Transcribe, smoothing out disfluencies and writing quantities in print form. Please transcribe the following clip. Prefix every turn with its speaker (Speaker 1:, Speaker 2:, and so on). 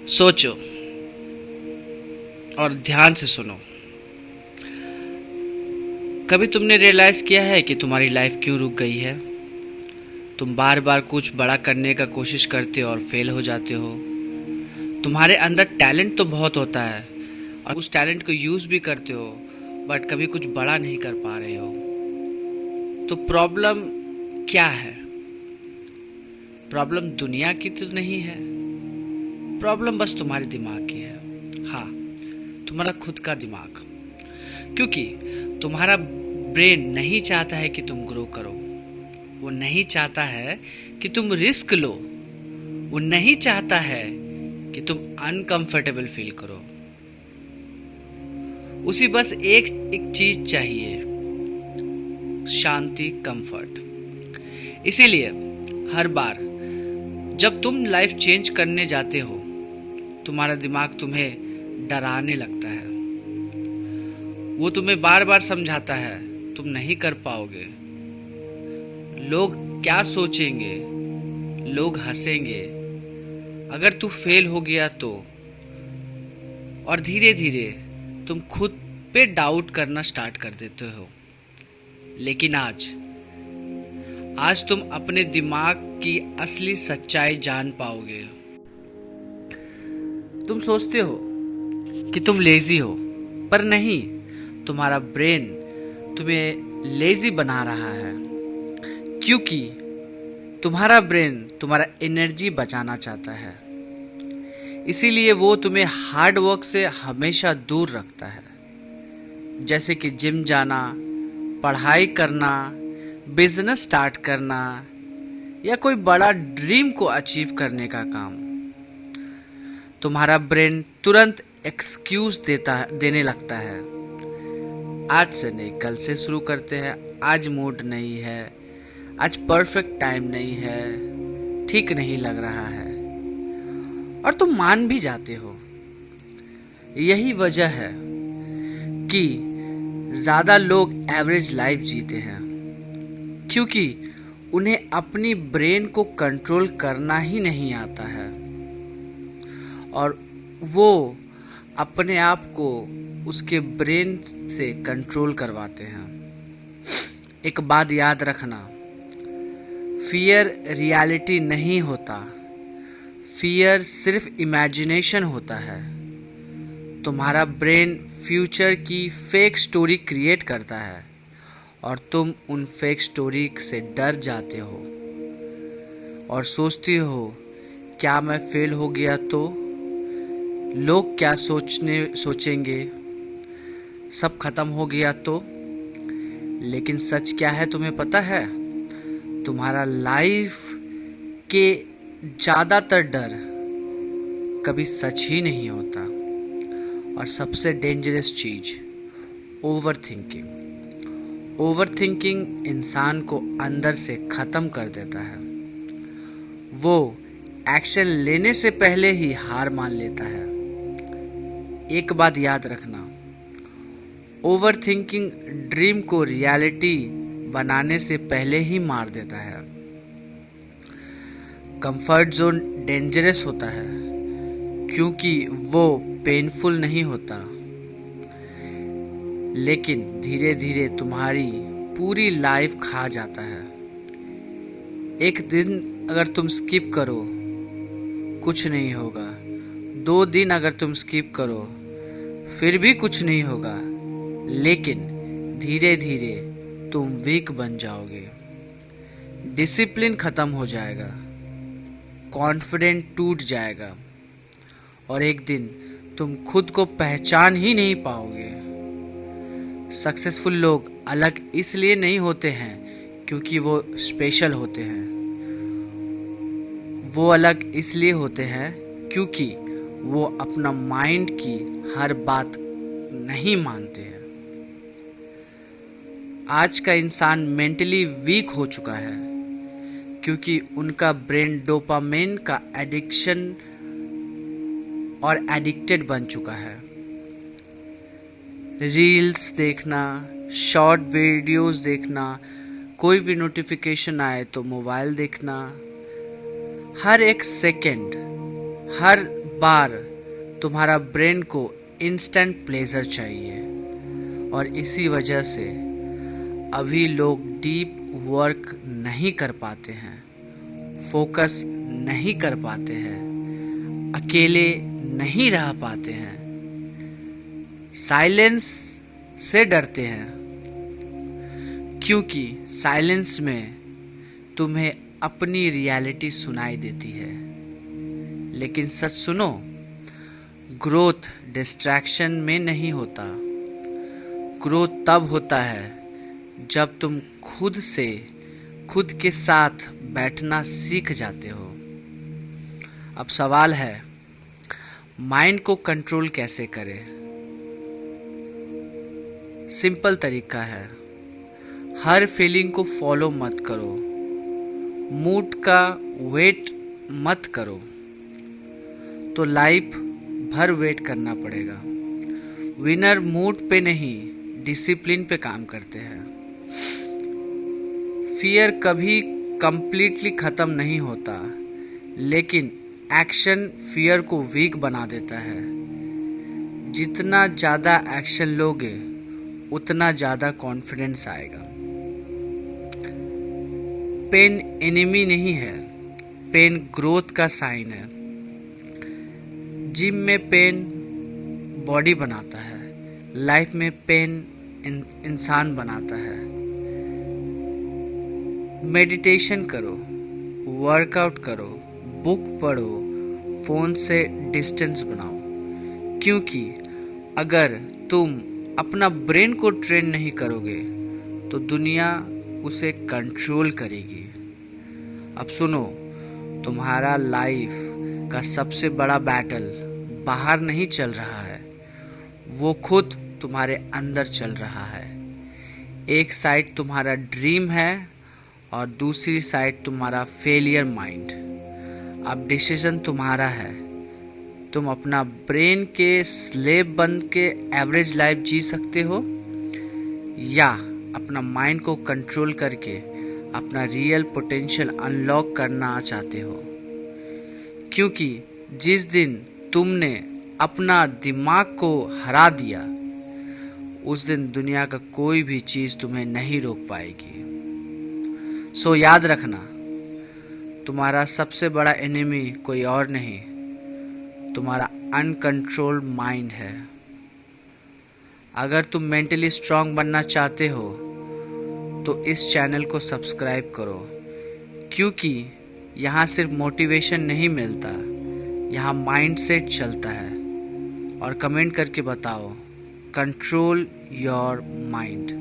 Speaker 1: सोचो और ध्यान से सुनो। कभी तुमने रियलाइज किया है कि तुम्हारी लाइफ क्यों रुक गई है? तुम बार बार कुछ बड़ा करने का कोशिश करते हो और फेल हो जाते हो। तुम्हारे अंदर टैलेंट तो बहुत होता है और उस टैलेंट को यूज भी करते हो, बट कभी कुछ बड़ा नहीं कर पा रहे हो। तो प्रॉब्लम क्या है? प्रॉब्लम दुनिया की तो नहीं है, प्रॉब्लम बस तुम्हारे दिमाग की है। हाँ, तुम्हारा खुद का दिमाग। क्योंकि तुम्हारा ब्रेन नहीं चाहता है कि तुम ग्रो करो। वो नहीं चाहता है कि तुम रिस्क लो। वो नहीं चाहता है कि तुम अनकंफर्टेबल फील करो। उसी बस एक चीज चाहिए, शांति, कंफर्ट। इसीलिए हर बार जब तुम लाइफ चेंज करने जाते हो, तुम्हारा दिमाग तुम्हें डराने लगता है। वो तुम्हें बार बार समझाता है तुम नहीं कर पाओगे, लोग क्या सोचेंगे, लोग हंसेंगे, अगर तू फेल हो गया तो। और धीरे धीरे तुम खुद पे डाउट करना स्टार्ट कर देते हो। लेकिन आज तुम अपने दिमाग की असली सच्चाई जान पाओगे। तुम सोचते हो कि तुम लेजी हो, पर नहीं, तुम्हारा ब्रेन तुम्हें लेजी बना रहा है। क्योंकि तुम्हारा ब्रेन तुम्हारा एनर्जी बचाना चाहता है। इसीलिए वो तुम्हें हार्ड वर्क से हमेशा दूर रखता है, जैसे कि जिम जाना, पढ़ाई करना, बिजनेस स्टार्ट करना या कोई बड़ा ड्रीम को अचीव करने का काम। तुम्हारा ब्रेन तुरंत एक्सक्यूज देने लगता है। आज से नहीं, कल से शुरू करते हैं, आज मूड नहीं है, आज परफेक्ट टाइम नहीं है, ठीक नहीं लग रहा है। और तुम मान भी जाते हो। यही वजह है कि ज्यादा लोग एवरेज लाइफ जीते हैं, क्योंकि उन्हें अपनी ब्रेन को कंट्रोल करना ही नहीं आता है और वो अपने आप को उसके ब्रेन से कंट्रोल करवाते हैं। एक बात याद रखना, फियर रियलिटी नहीं होता, फियर सिर्फ इमेजिनेशन होता है। तुम्हारा ब्रेन फ्यूचर की फेक स्टोरी क्रिएट करता है और तुम उन फेक स्टोरी से डर जाते हो और सोचते हो, क्या मैं फेल हो गया तो? लोग क्या सोचेंगे? सब खत्म हो गया तो? लेकिन सच क्या है तुम्हें पता है? तुम्हारा लाइफ के ज्यादातर डर कभी सच ही नहीं होता। और सबसे डेंजरस चीज, ओवर थिंकिंग। ओवर थिंकिंग इंसान को अंदर से खत्म कर देता है। वो एक्शन लेने से पहले ही हार मान लेता है। एक बात याद रखना, ओवर थिंकिंग ड्रीम को रियलिटी बनाने से पहले ही मार देता है। कंफर्ट जोन डेंजरस होता है क्योंकि वो पेनफुल नहीं होता, लेकिन धीरे धीरे तुम्हारी पूरी लाइफ खा जाता है। एक दिन अगर तुम स्किप करो, कुछ नहीं होगा। 2 दिन अगर तुम स्किप करो, फिर भी कुछ नहीं होगा। लेकिन धीरे धीरे तुम वीक बन जाओगे, डिसिप्लिन खत्म हो जाएगा, कॉन्फिडेंस टूट जाएगा और एक दिन तुम खुद को पहचान ही नहीं पाओगे। सक्सेसफुल लोग अलग इसलिए नहीं होते हैं क्योंकि वो स्पेशल होते हैं। वो अलग इसलिए होते हैं क्योंकि वो अपना माइंड की हर बात नहीं मानते हैं। आज का इंसान मेंटली वीक हो चुका है क्योंकि उनका ब्रेन डोपामिन का एडिक्शन और एडिक्टेड बन चुका है। रील्स देखना, शॉर्ट वीडियोस देखना, कोई भी नोटिफिकेशन आए तो मोबाइल देखना, हर एक सेकंड, हर बार तुम्हारा ब्रेन को इंस्टेंट प्लेजर चाहिए, और इसी वजह से अभी लोग डीप वर्क नहीं कर पाते हैं, फोकस नहीं कर पाते हैं, अकेले नहीं रह पाते हैं, साइलेंस से डरते हैं, क्योंकि साइलेंस में तुम्हें अपनी रियलिटी सुनाई देती है। लेकिन सच सुनो, ग्रोथ डिस्ट्रैक्शन में नहीं होता। ग्रोथ तब होता है जब तुम खुद के साथ बैठना सीख जाते हो। अब सवाल है, माइंड को कंट्रोल कैसे करें? सिंपल तरीका है, हर फीलिंग को फॉलो मत करो, मूड का वेट मत करो, तो लाइफ भर वेट करना पड़ेगा। विनर मूड पे नहीं, डिसिप्लिन पे काम करते हैं। फियर कभी कंप्लीटली खत्म नहीं होता, लेकिन एक्शन फियर को वीक बना देता है। जितना ज़्यादा एक्शन लोगे उतना ज़्यादा कॉन्फिडेंस आएगा। पेन एनिमी नहीं है, पेन ग्रोथ का साइन है। जिम में पेन बॉडी बनाता है, लाइफ में पेन इंसान बनाता है। मेडिटेशन करो, वर्कआउट करो, बुक पढ़ो, फोन से डिस्टेंस बनाओ, क्योंकि अगर तुम अपना ब्रेन को ट्रेन नहीं करोगे तो दुनिया उसे कंट्रोल करेगी। अब सुनो, तुम्हारा लाइफ का सबसे बड़ा बैटल बाहर नहीं चल रहा है, वो खुद तुम्हारे अंदर चल रहा है। एक साइड तुम्हारा ड्रीम है और दूसरी साइड तुम्हारा फेलियर माइंड। अब डिसीजन तुम्हारा है, तुम अपना ब्रेन के स्लेव बन के एवरेज लाइफ जी सकते हो, या अपना माइंड को कंट्रोल करके अपना रियल पोटेंशियल अनलॉक करना चाहते हो। क्योंकि जिस दिन तुमने अपना दिमाग को हरा दिया, उस दिन दुनिया का कोई भी चीज़ तुम्हें नहीं रोक पाएगी। सो याद रखना, तुम्हारा सबसे बड़ा एनिमी कोई और नहीं, तुम्हारा अनकंट्रोल्ड माइंड है। अगर तुम मेंटली स्ट्रांग बनना चाहते हो तो इस चैनल को सब्सक्राइब करो, क्योंकि यहाँ सिर्फ मोटिवेशन नहीं मिलता, यहाँ माइंडसेट चलता है। और कमेंट करके बताओ, कंट्रोल योर माइंड।